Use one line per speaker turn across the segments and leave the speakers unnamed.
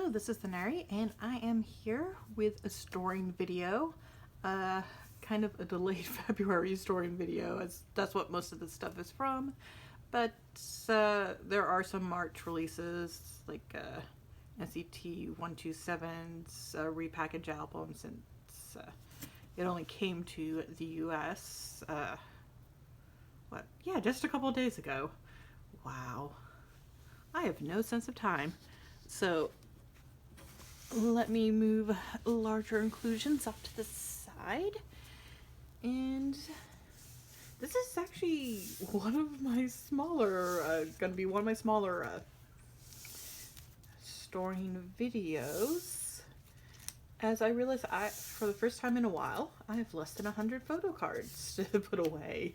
Hello, this is Thanari, and I am here with a storing video. Kind of a delayed February storing video, as that's what most of this stuff is from. But there are some March releases, like NCT 127's repackaged album, since it only came to the US, just a couple of days ago. Wow. I have no sense of time. So let me move larger inclusions off to the side. And this is actually one of my smaller, gonna be one of my smaller storing videos. As I realize for the first time in a while, I have less than 100 photo cards to put away.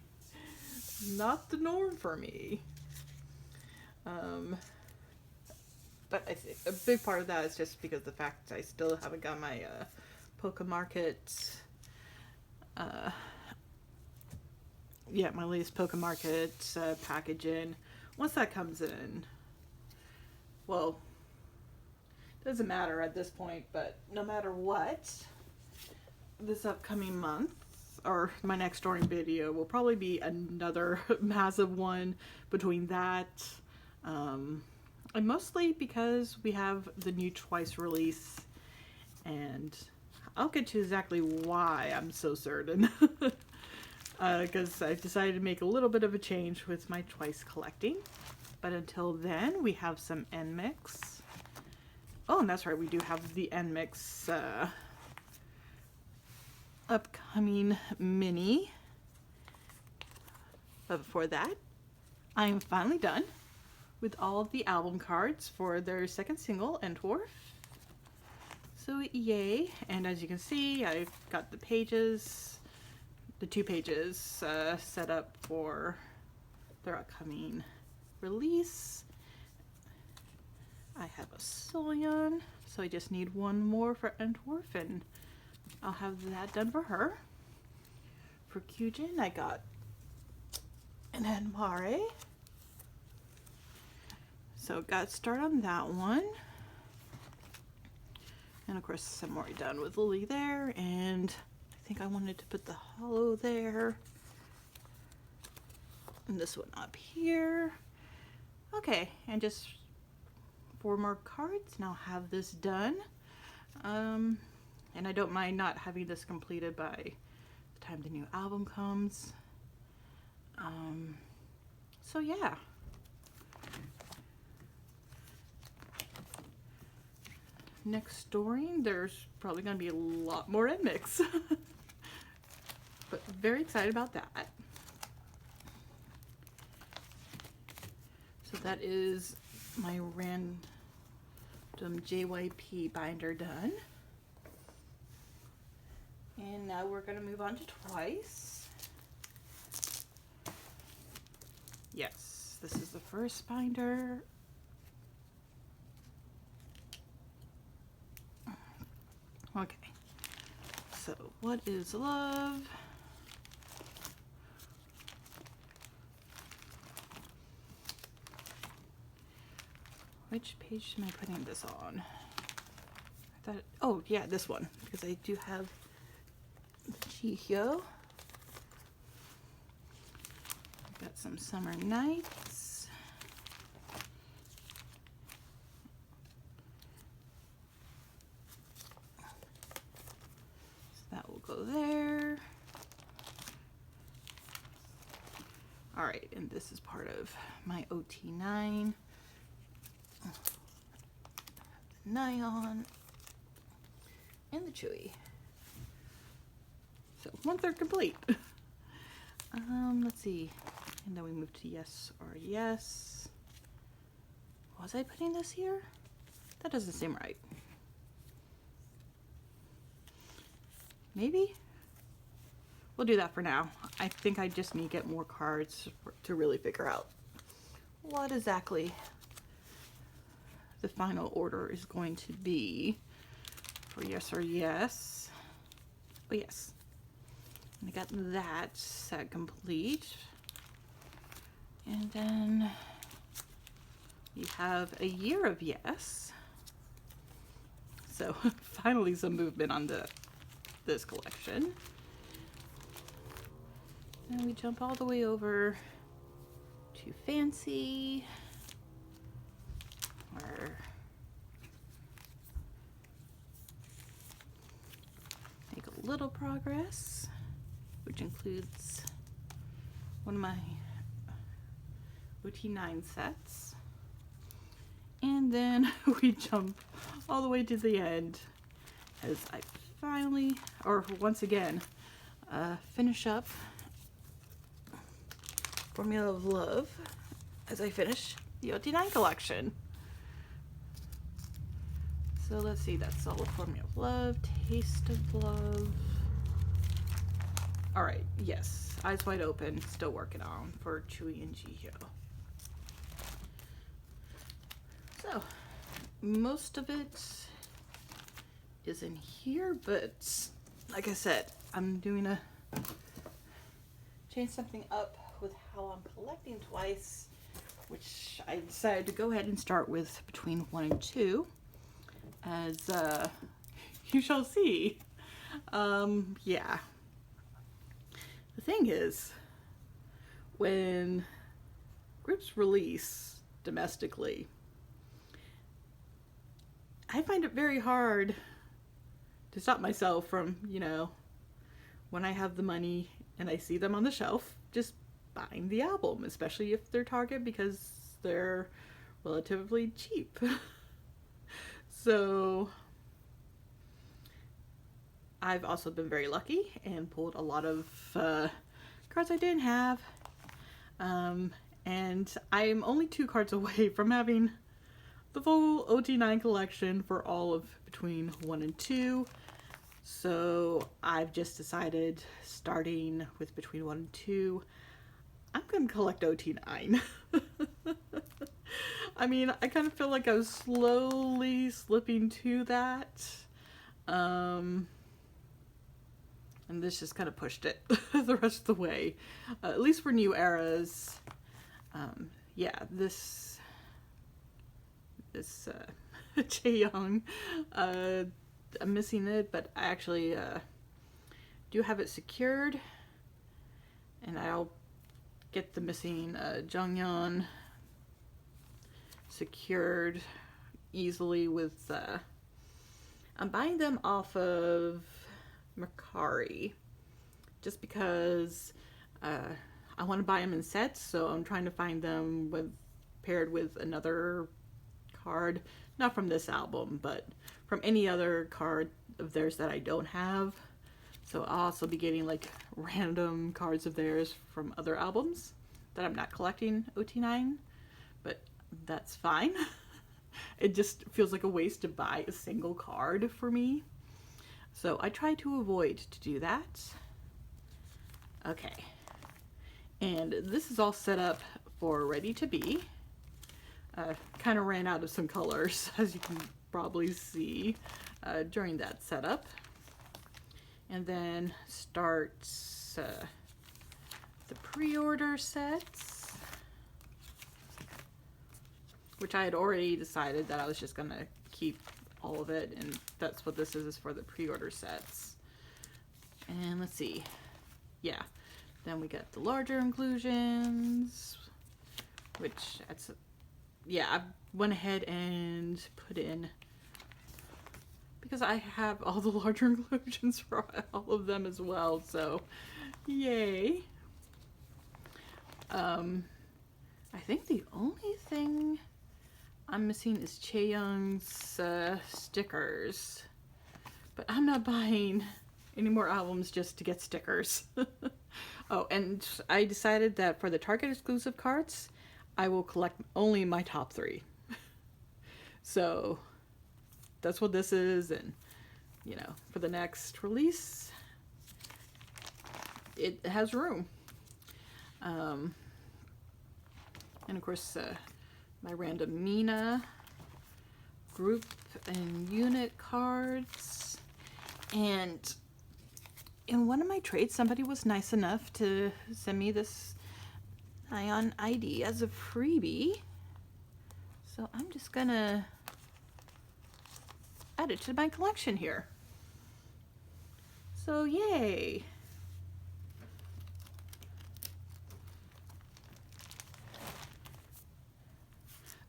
Not the norm for me. But I think a big part of that is just because of the fact I still haven't got my Pokemarket, my latest Pokemarket package in. Once that comes in, well, doesn't matter at this point, but no matter what, this upcoming month, or my next storing video, will probably be another massive one between that, and mostly because we have the new Twice release, and I'll get to exactly why I'm so certain. Because I've decided to make a little bit of a change with my Twice collecting. But until then, we have some NMix. Oh, and that's right, we do have the NMix upcoming mini. But before that, I am finally done with all of the album cards for their second single, Entwurf. So yay. And as you can see, I've got the pages, the 2 pages set up for their upcoming release. I have a Sullion, so I just need one more for Entwurf, and I'll have that done for her. For Kyujin, I got an Admare. So got started on that one. And of course I'm already done with Lily there, and I think I wanted to put the hollow there. And this one up here. Okay, and just 4 more cards and I'll have this done. And I don't mind not having this completed by the time the new album comes. So yeah. Next storing, there's probably going to be a lot more NMix. But very excited about that. So that is my random JYP binder done. And now we're going to move on to Twice. Yes, this is the first binder. Okay, so what is love? Which page am I putting this on? I thought, oh yeah, this one, because I do have Chihyo. I've got some summer nights. That will go there. All right, and this is part of my OT9. The Nyan and the Chewy. So 1/3 complete. Let's see. And then we move to Yes or Yes. Was I putting this here? That doesn't seem right. Maybe? We'll do that for now. I think I just need to get more cards to really figure out what exactly the final order is going to be for Yes or Yes. Oh yes. And I got that set complete. And then we have A Year of Yes. So finally some movement on this collection. And we jump all the way over to Fancy, or make a little progress, which includes one of my OT9 sets. And then we jump all the way to the end as I finally, or once again, finish up Formula of Love as I finish the OT9 collection. So let's see, that's all of Formula of Love, Taste of Love. Alright, yes, Eyes Wide Open, still working on for Chewy and Jihyo. So, most of it is in here, but like I said, I'm doing a change something up with how I'm collecting twice, which I decided to go ahead and start with between 1 and 2, as you shall see. Yeah. The thing is, when groups release domestically, I find it very hard to stop myself from, you know, when I have the money and I see them on the shelf, just buying the album, especially if they're Target, because they're relatively cheap. So I've also been very lucky and pulled a lot of cards I didn't have. And I'm only 2 cards away from having the full OT9 collection for all of between 1 and 2. So I've just decided, starting with between 1 and 2, I'm going to collect OT9. I mean, I kind of feel like I was slowly slipping to that. And this just kind of pushed it the rest of the way. At least for new eras. Yeah, this Chaeyoung, I'm missing it, but I actually do have it secured, and I'll get the missing Jonghyun secured easily with I'm buying them off of Mercari just because I want to buy them in sets, so I'm trying to find them paired with another card, not from this album, but from any other card of theirs that I don't have. So I'll also be getting like random cards of theirs from other albums that I'm not collecting OT9, but that's fine. It just feels like a waste to buy a single card for me. So I try to avoid to do that. Okay. And this is all set up for Ready to Be. Kind of ran out of some colors, as you can probably see, during that setup. And then starts the pre-order sets, which I had already decided that I was just going to keep all of it, and that's what this is for the pre-order sets. And let's see. Yeah. Then we got the larger inclusions, which that's, yeah, I went ahead and put in, because I have all the larger inclusions for all of them as well, so yay. I think the only thing I'm missing is Chaeyoung's stickers, but I'm not buying any more albums just to get stickers. Oh, and I decided that for the Target exclusive cards, I will collect only my top 3. So that's what this is, and you know, for the next release, it has room. And of course, my random Mina group and unit cards. And in one of my trades, somebody was nice enough to send me this Ion ID as a freebie. So I'm just gonna add it to my collection here. So yay.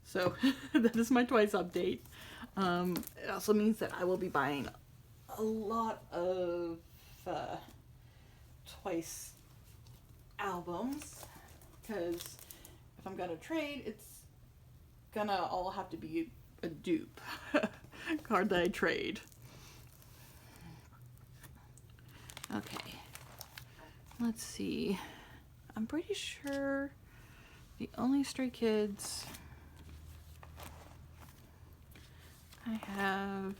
So that is my Twice update. It also means that I will be buying a lot of Twice albums, because if I'm gonna trade, it's gonna all have to be a dupe card that I trade. Okay, let's see. I'm pretty sure the only Stray Kids I have,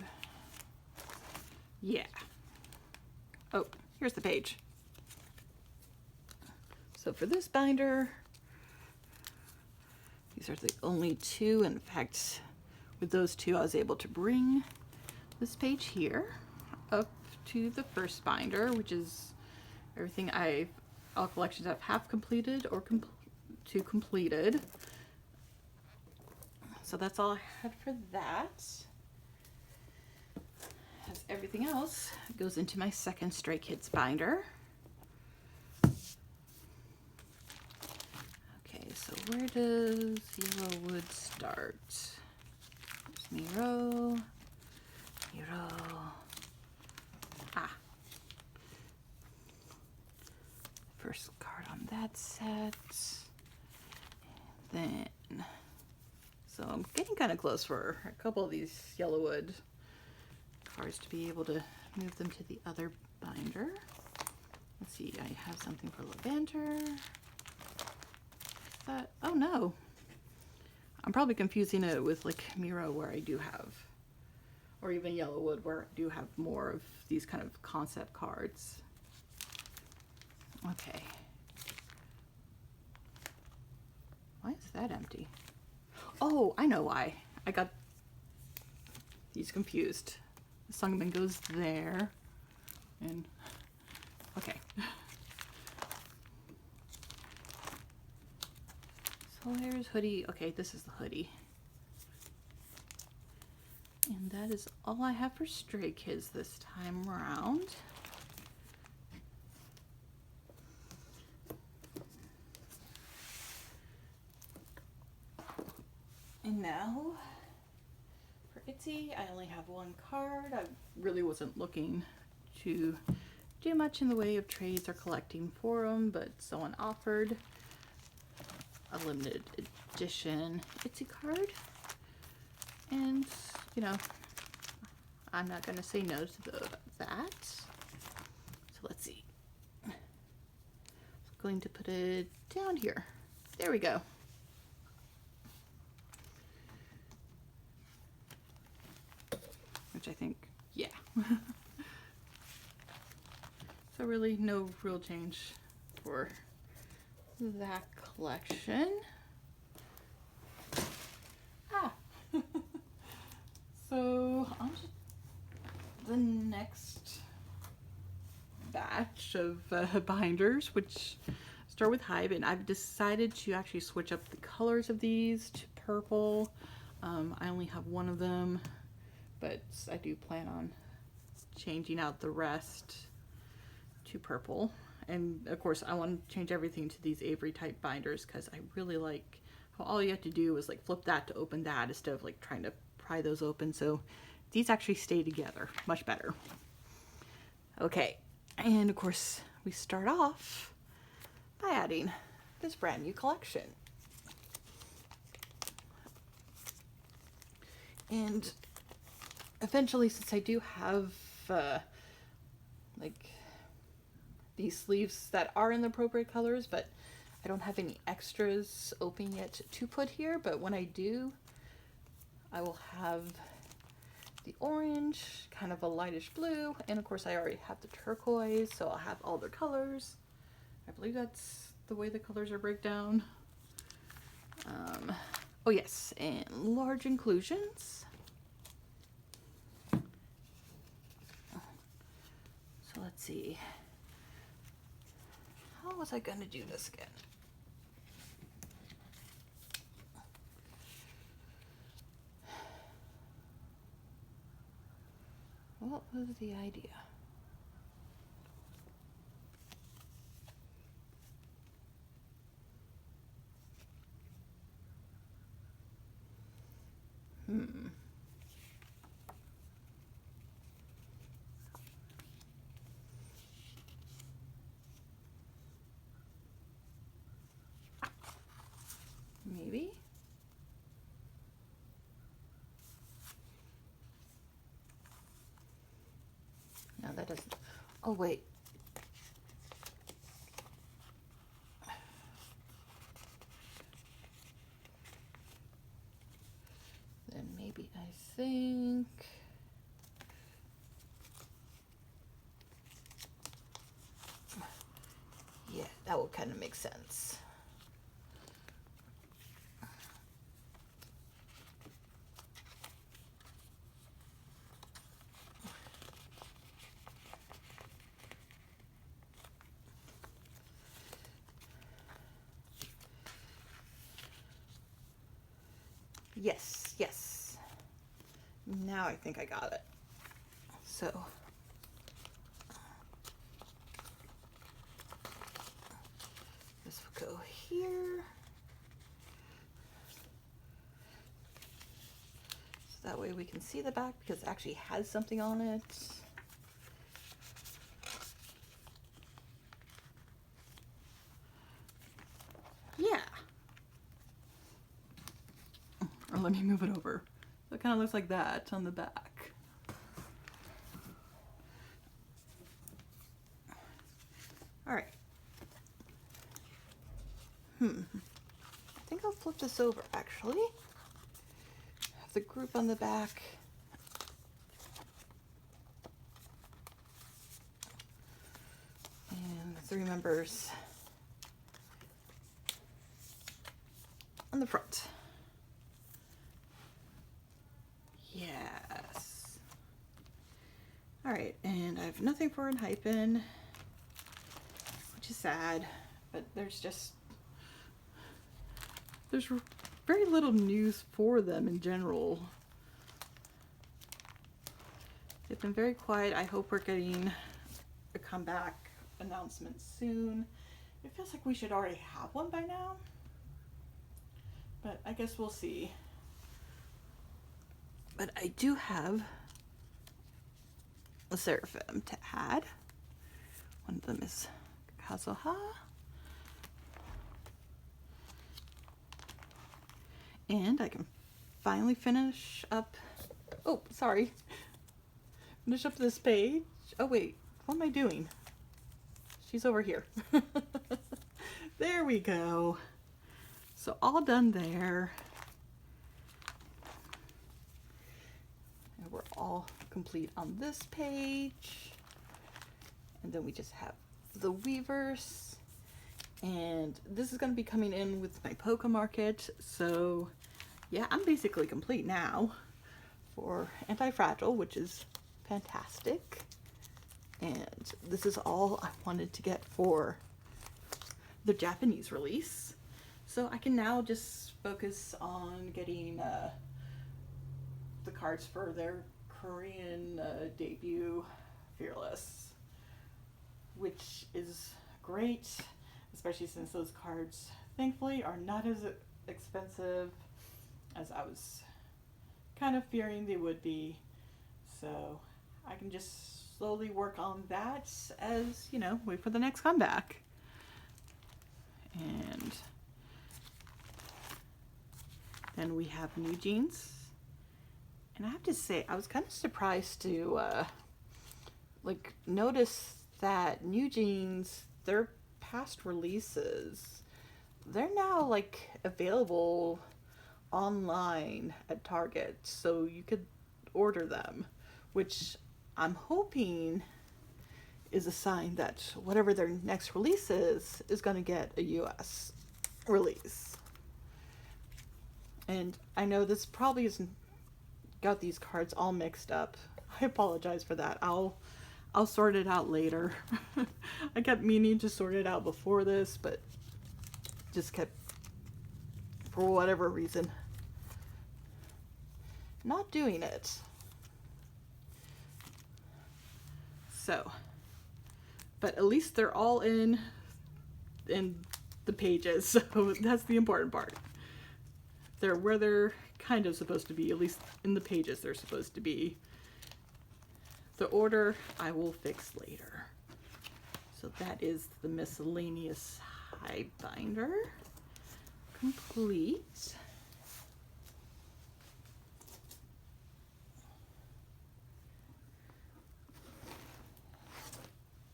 yeah. Oh, here's the page. So for this binder, these are the only two. In fact, with those two, I was able to bring this page here up to the first binder, which is everything all collections I've half completed or completed. So that's all I had for that. As everything else goes into my second Stray Kids binder. Okay, so where does Yellow Wood start? There's Miro. Ah. First card on that set. And then, so I'm getting kind of close for a couple of these Yellowwood cards to be able to move them to the other binder. Let's see, I have something for Lavender. Oh no. I'm probably confusing it with like Miro, where I do have, or even Yellowwood, where I do have more of these kind of concept cards. Okay. Why is that empty? Oh, I know why. I got these confused. The Sungmin goes there. And, okay. So there's Hoodie. Okay, this is the Hoodie. And that is all I have for Stray Kids this time around. And now, for Itsy, I only have one card. I really wasn't looking to do much in the way of trades or collecting for them, but someone offered a limited edition Itsy card. And, you know, I'm not going to say no to that. So let's see. I'm going to put it down here. There we go. Which I think, yeah. So really no real change for that collection. Ah. So on to the next batch of binders, which start with Hive, and I've decided to actually switch up the colors of these to purple. I only have one of them, but I do plan on changing out the rest to purple. And of course I want to change everything to these Avery type binders, because I really like how all you have to do is like flip that to open that instead of like trying to pry those open. So these actually stay together much better. Okay, and of course we start off by adding this brand new collection. And eventually, since I do have like these sleeves that are in the appropriate colors, but I don't have any extras open yet to put here, but when I do, I will have the orange, kind of a lightish blue, and of course I already have the turquoise, so I'll have all their colors. I believe that's the way the colors are break down. Oh yes, and large inclusions. So let's see. How was I gonna do this again? What was the idea? Maybe? No, that doesn't. Oh, wait. Then maybe I think. Yeah, that would kind of make sense. Yes, yes. Now I think I got it. So this will go here. So that way we can see the back because it actually has something on it. Yeah. Or let me move it over. So it kind of looks like that on the back. All right. I think I'll flip this over actually. Have the group on the back. And the 3 members on the front. Yes. All right, and I have nothing for Hyphen, which is sad, but there's very little news for them in general. They've been very quiet. I hope we're getting a comeback announcement soon. It feels like we should already have one by now, but I guess we'll see. But I do have a Seraphim to add. One of them is Kazuha. And I can finally finish up, oh, sorry. Finish up this page. Oh wait, what am I doing? She's over here. There we go. So all done there. And we're all complete on this page. And then we just have the weavers. And this is going to be coming in with my Polka Market. So yeah, I'm basically complete now for Anti-Fragile, which is fantastic. And this is all I wanted to get for the Japanese release. So I can now just focus on getting the cards for their Korean debut, Fearless, which is great, especially since those cards, thankfully, are not as expensive as I was kind of fearing they would be. So I can just slowly work on that as, you know, wait for the next comeback. And then we have New Jeans. And I have to say, I was kind of surprised to notice that New Jeans, their past releases, they're now available online at Target, so you could order them, which I'm hoping is a sign that whatever their next release is going to get a US release. And I know this probably isn't got these cards all mixed up. I apologize for that. I'll sort it out later. I kept meaning to sort it out before this, but just kept, for whatever reason, not doing it. So, but at least they're all in the pages, so that's the important part. They're where they're kind of supposed to be, at least in the pages they're supposed to be. The order I will fix later. So that is the miscellaneous high binder complete.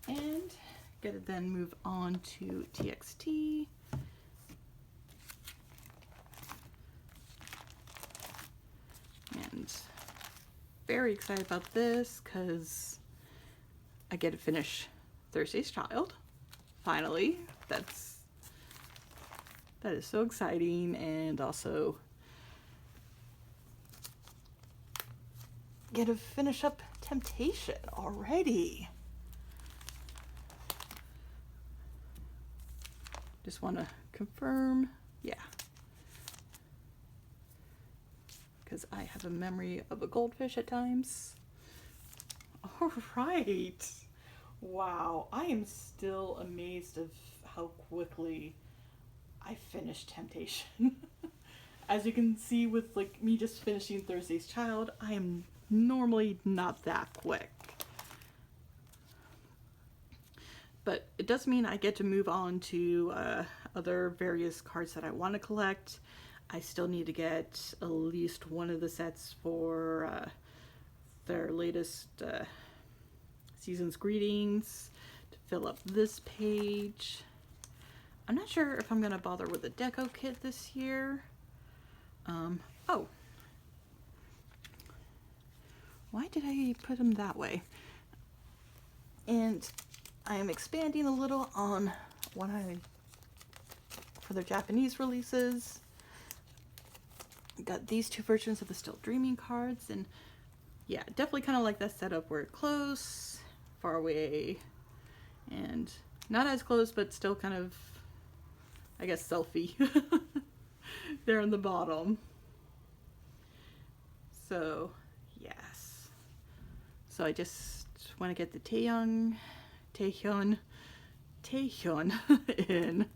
And gotta then move on to TXT. And very excited about this because I get to finish Thursday's Child. Finally. That is so exciting, and also get to finish up Temptation already. Just want to confirm, yeah. Because I have a memory of a goldfish at times. All right. Wow, I am still amazed of how quickly I finished Temptation. As you can see with like me just finishing Thursday's Child, I am normally not that quick. But it does mean I get to move on to other various cards that I want to collect. I still need to get at least one of the sets for their latest Season's Greetings to fill up this page. I'm not sure if I'm going to bother with a deco kit this year. Oh. Why did I put them that way? And I am expanding a little on what for their Japanese releases. Got these two versions of the Still Dreaming cards, and yeah, definitely kind of like that setup where close, far away, and not as close, but still kind of, I guess, selfie there on the bottom. So, yes. So I just want to get the Taehyun in.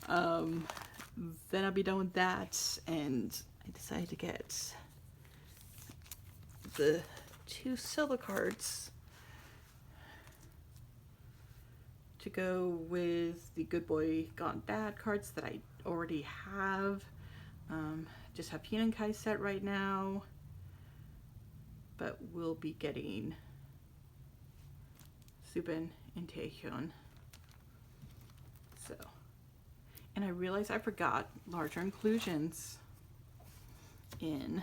Then I'll be done with that, and I decided to get the 2 silver cards to go with the Good Boy Gone Bad cards that I already have. Just have Hinenkai set right now, but we'll be getting Subin and Taehyun. So, and I realized I forgot larger inclusions in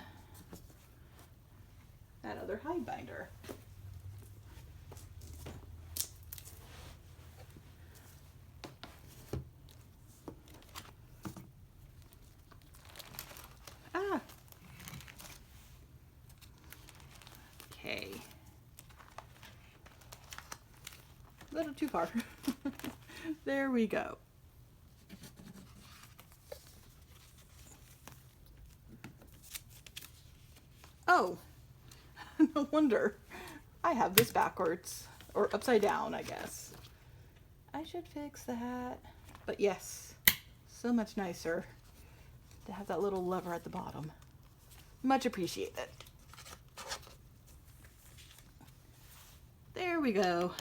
that other hide binder. Ah. Okay. A little too far. There we go. Oh, no wonder. I have this backwards, or upside down, I guess. I should fix that. But yes, so much nicer to have that little lever at the bottom. Much appreciated. There we go.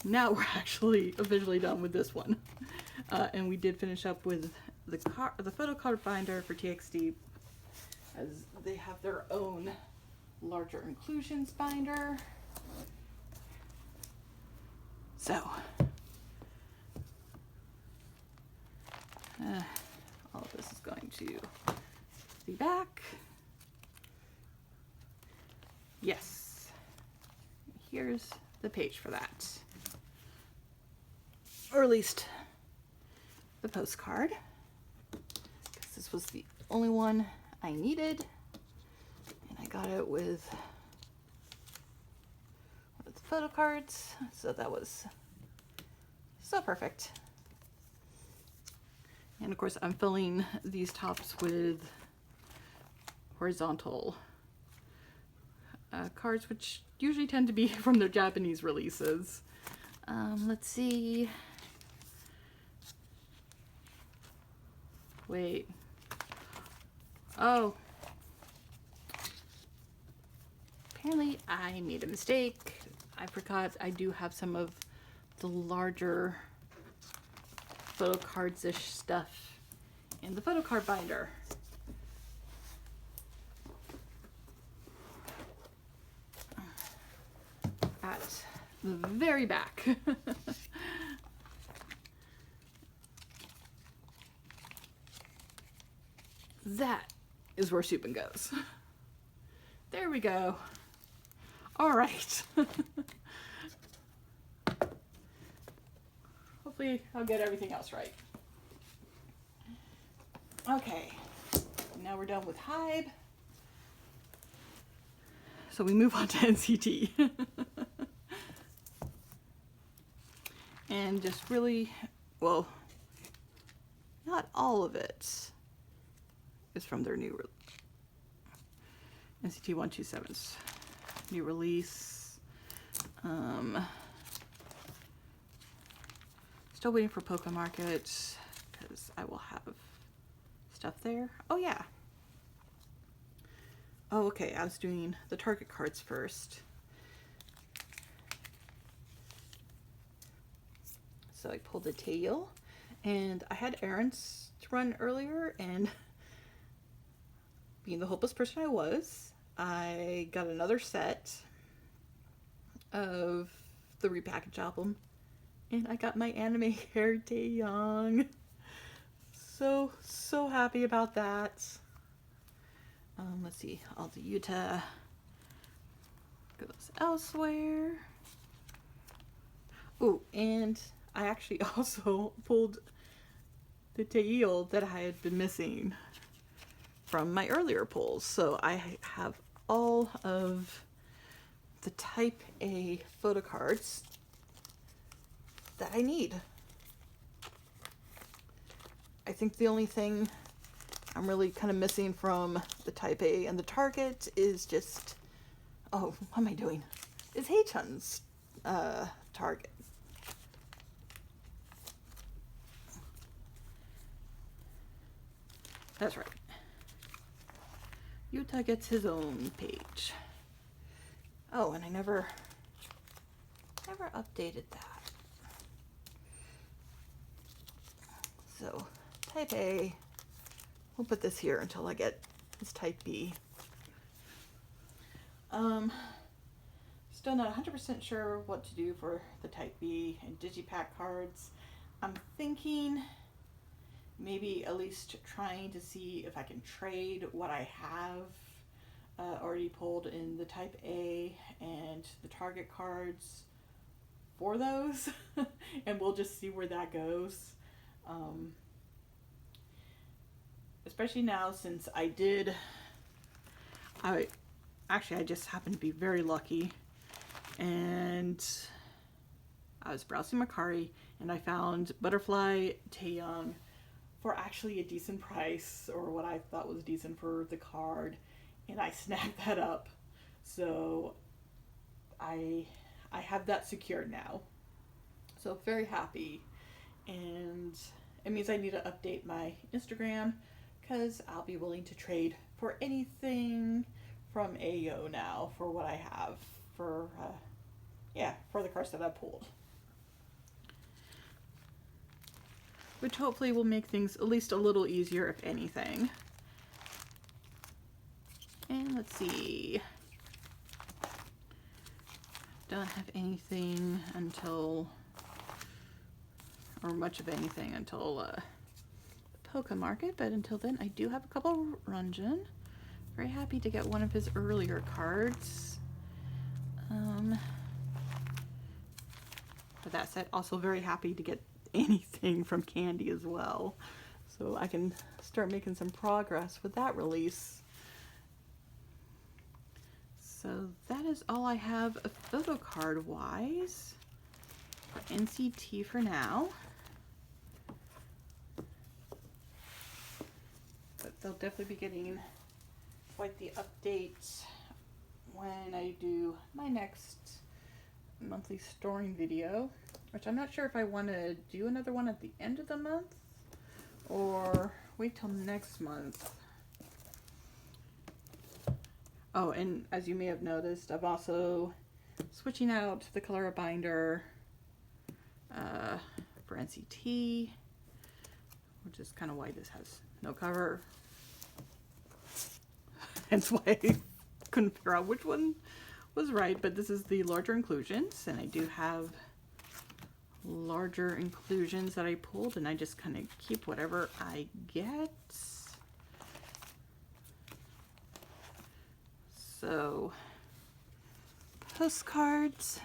Now we're actually officially done with this one. And we did finish up with the Photocard binder for TXT, as they have their own larger inclusions binder. So, all of this is going to be back. Yes, here's the page for that. Or at least the postcard, because this was the only one I needed, and I got it with one of the photo cards, so that was so perfect. And of course I'm filling these tops with horizontal cards, which usually tend to be from their Japanese releases. Let's see. Wait. Oh. Apparently I made a mistake. I forgot I do have some of the larger photo cards-ish stuff in the photo card binder. At the very back. That is where Supin goes. There we go. All right. Hopefully I'll get everything else right. Okay, now we're done with Hybe. So we move on to NCT. And just really, well, not all of it is from their new NCT 127's new release. Still waiting for Poké Market because I will have stuff there. Oh yeah. Oh, okay. I was doing the Target cards first. So I pulled the tail, and I had errands to run earlier, and being the hopeless person I was, I got another set of the repackaged album, and I got my anime hair Taeyong. So happy about that. Let's see, all the Yuta goes elsewhere. Oh, and I actually also pulled the Tail that I had been missing from my earlier pulls. So I have all of the Type A photo cards that I need. I think the only thing I'm really kind of missing from the Type A and the Target is just, oh, what am I doing? Is Hei-chan's Target. That's right. Yuta gets his own page. Oh, and I never updated that. So, Type A, we'll put this here until I get this Type B. Still not 100% sure what to do for the Type B and Digipack cards. I'm thinking maybe at least trying to see if I can trade what I have already pulled in the Type A and the Target cards for those. And we'll just see where that goes. Especially now since I just happened to be very lucky, and I was browsing Mercari and I found Butterfly Taeyong for actually a decent price, or what I thought was decent for the card, and I snagged that up. So I have that secured now. So very happy, and it means I need to update my Instagram because I'll be willing to trade for anything from AO now for what I have for the cards that I pulled. Which hopefully will make things at least a little easier, if anything. And let's see. Don't have anything until, or much of anything until the Poké Market, but until then I do have a couple Runjin. Very happy to get one of his earlier cards. For that set, also very happy to get anything from Candy as well, so I can start making some progress with that release. So that is all I have photo card wise for NCT for now, but they'll definitely be getting quite the update when I do my next monthly storing video, which I'm not sure if I want to do another one at the end of the month or wait till next month. Oh, and as you may have noticed, I'm also switching out the color binder for NCT, which is kind of why this has no cover. Hence why I couldn't figure out which one was right, but this is the larger inclusions, and I do have larger inclusions that I pulled, and I just kind of keep whatever I get. So, postcards.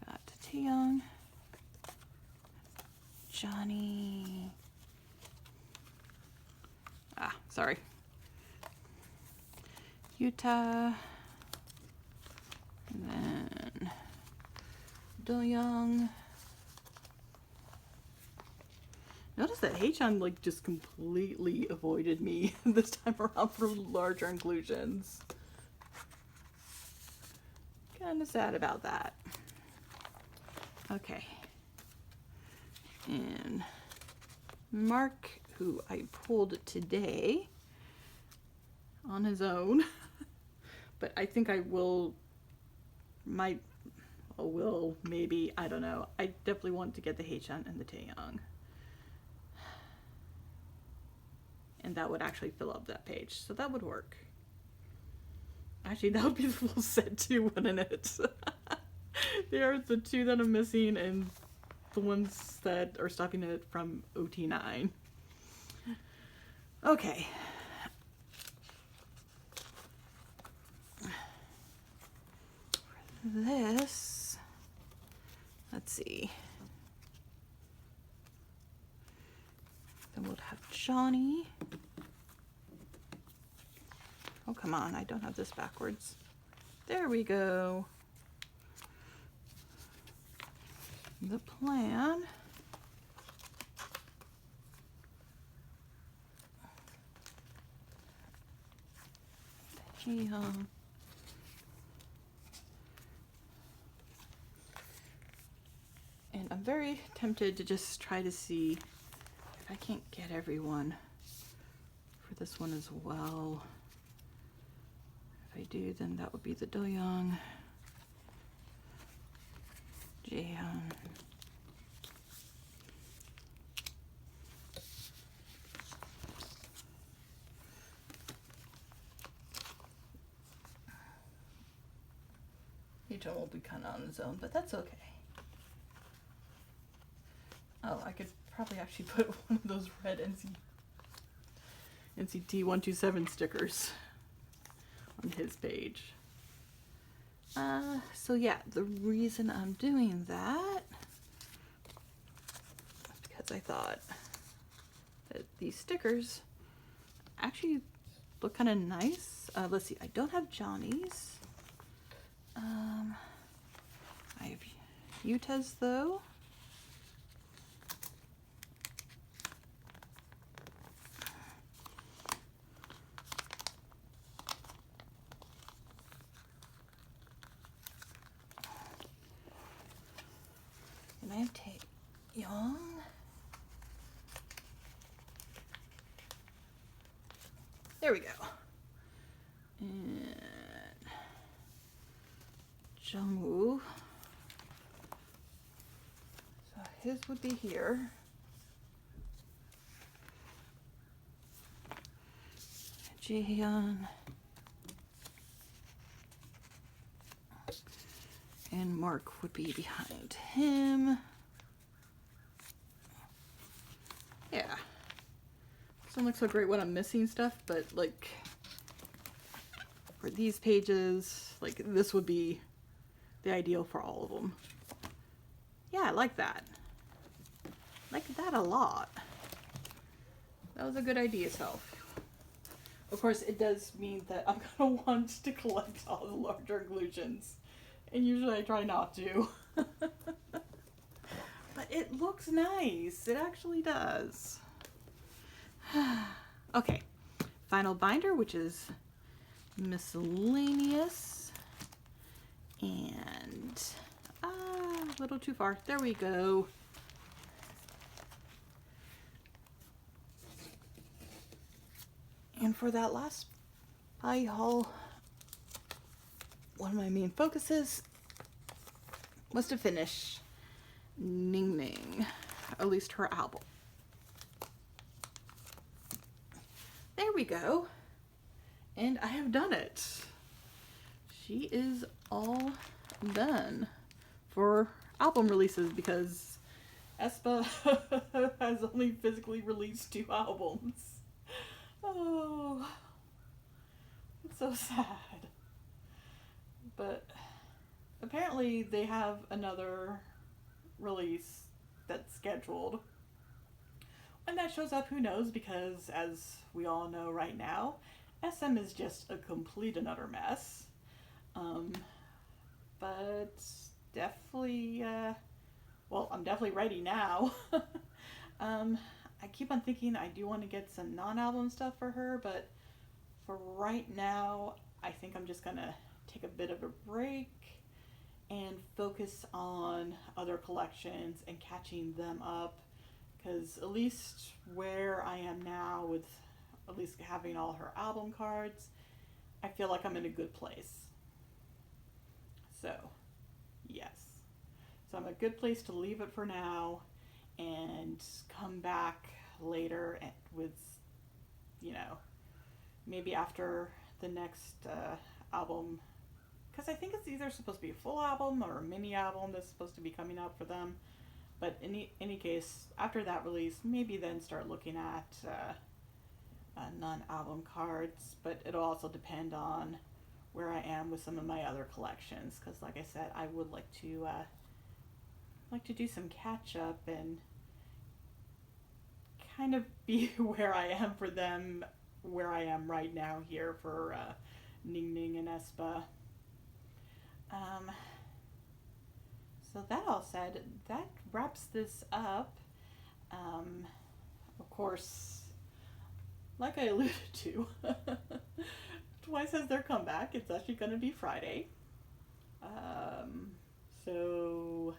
Got Taeyong, Johnny. Sorry. Utah. And then Do-young. Notice that Haechan like just completely avoided me this time around for larger inclusions. Kind of sad about that. Okay. And Mark, who I pulled today on his own, but I think I will, maybe, I don't know. I definitely want to get the Haechan and the Taeyong. And that would actually fill up that page, so that would work. Actually, that would be the full set too, wouldn't it? They are the two that I'm missing and the ones that are stopping it from OT9. Okay. For this, let's see. Then we'll have Johnny. Oh, come on, I don't have this backwards. There we go. The plan. And I'm very tempted to just try to see if I can't get everyone for this one as well. If I do, then that would be the Do-young, Jaehyun, Haechan will be kind of on his own, but that's okay. Oh, I could probably actually put one of those red NCT 127 stickers on his page. So yeah, the reason I'm doing that is because I thought that these stickers actually look kind of nice. Let's see, I don't have Johnny's. I have Utah's though. And I have Taeyong. There we go. And Jungwoo. So his would be here. Jaehyun. And Mark would be behind him. Yeah. Doesn't look so great when I'm missing stuff, but like for these pages, like this would be the ideal for all of them. Yeah, I like that. Like that a lot. That was a good idea, Self. Of course, it does mean that I'm gonna want to collect all the larger inclusions. And usually I try not to. But it looks nice. It actually does. Okay. vinyl binder, which is miscellaneous. And a little too far. There we go. And for that last pie haul, one of my main focuses was to finish Ning Ning, at least her album. There we go. And I have done it. She is all done for album releases because aespa has only physically released 2 albums. Oh, it's so sad. But apparently they have another release that's scheduled. When that shows up, who knows, because as we all know right now, SM is just a complete and utter mess. But definitely, well, I'm definitely ready now. I keep on thinking I do want to get some non-album stuff for her, but for right now, I think I'm just gonna take a bit of a break and focus on other collections and catching them up, because at least where I am now with at least having all her album cards, I feel like I'm in a good place. So, yes. So I'm a good place to leave it for now and come back later with, you know, maybe after the next album, because I think it's either supposed to be a full album or a mini album that's supposed to be coming out for them. But in any case, after that release, maybe then start looking at non-album cards. But it'll also depend on where I am with some of my other collections, because like I said, I would like to do some catch up and kind of be where I am for them, where I am right now here for Ning Ning and aespa. So that all said, that wraps this up. Of course, like I alluded to, Twice has their comeback. It's actually going to be Friday. So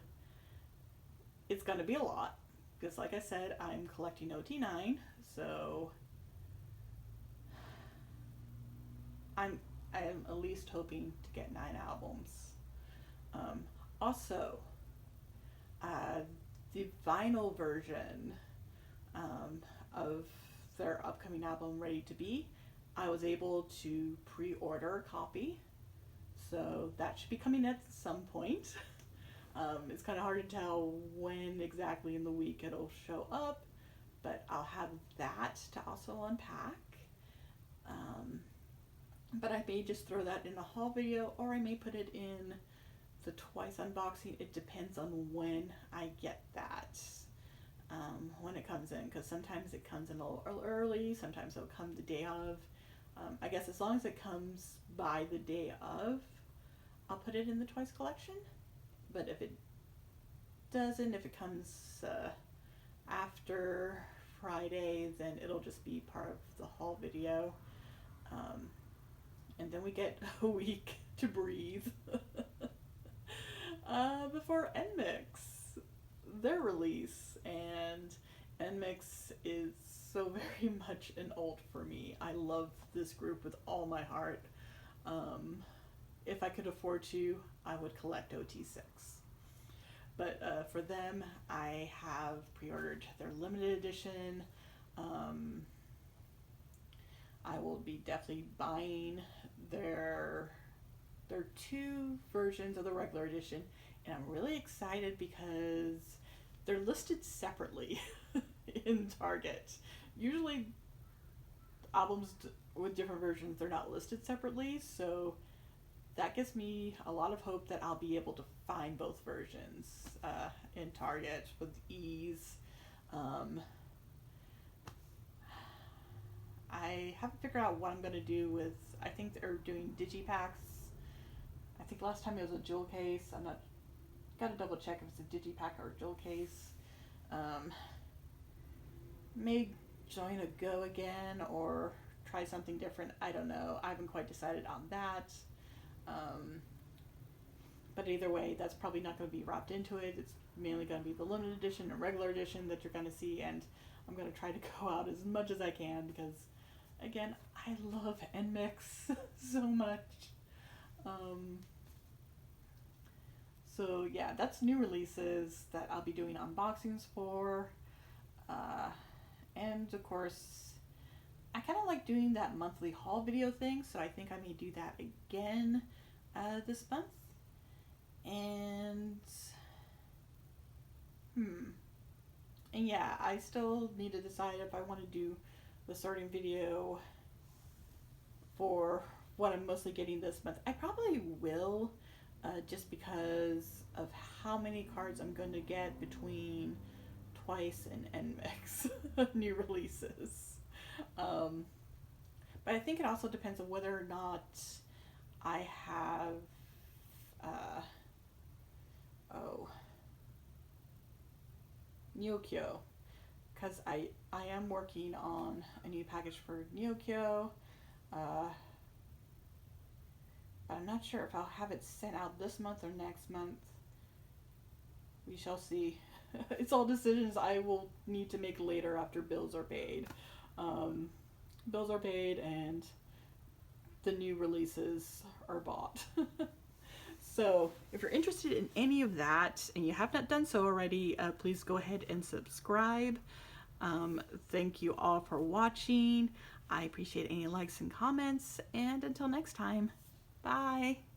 it's going to be a lot, because like I said, I'm collecting OT9, so I'm at least hoping to get 9 albums. Also, the vinyl version of their upcoming album, Ready to Be, I was able to pre-order a copy, so that should be coming at some point. It's kind of hard to tell when exactly in the week it'll show up, but I'll have that to also unpack. But I may just throw that in a haul video, or I may put it in the Twice unboxing. It depends on when I get that, when it comes in, because sometimes it comes in a little early, sometimes it'll come the day of. I guess as long as it comes by the day of, I'll put it in the Twice collection. But if it doesn't, if it comes after Friday, then it'll just be part of the haul video. And then we get a week to breathe before NMIX, their release. And NMIX is so very much an alt for me. I love this group with all my heart. If I could afford to, I would collect OT6. But for them, I have pre-ordered their limited edition. I will be definitely buying their 2 versions of the regular edition, and I'm really excited because they're listed separately in Target. Usually albums with different versions, they're not listed separately, so that gives me a lot of hope that I'll be able to find both versions in Target with ease. I haven't figured out what I'm going to do with, I think they're doing digipacks. I think last time it was a jewel case. I'm not, got to double check if it's a digipack or a jewel case. May join a go again, or try something different. I don't know. I haven't quite decided on that. But either way, that's probably not going to be wrapped into it. It's mainly going to be the limited edition and regular edition that you're going to see, and I'm going to try to go out as much as I can because, again, I love NMix so much. So yeah, that's new releases that I'll be doing unboxings for. And of course, I kind of like doing that monthly haul video thing, so I think I may do that again this month. And and yeah, I still need to decide if I want to do the sorting video for what I'm mostly getting this month. I probably will, just because of how many cards I'm going to get between Twice and NMix new releases. But I think it also depends on whether or not I have Neokyo, because I am working on a new package for Neokyo, but I'm not sure if I'll have it sent out this month or next month. We shall see. It's all decisions I will need to make later after bills are paid. Bills are paid and the new releases are bought. So if you're interested in any of that and you have not done so already, please go ahead and subscribe. Thank you all for watching. I appreciate any likes and comments, and until next time, bye.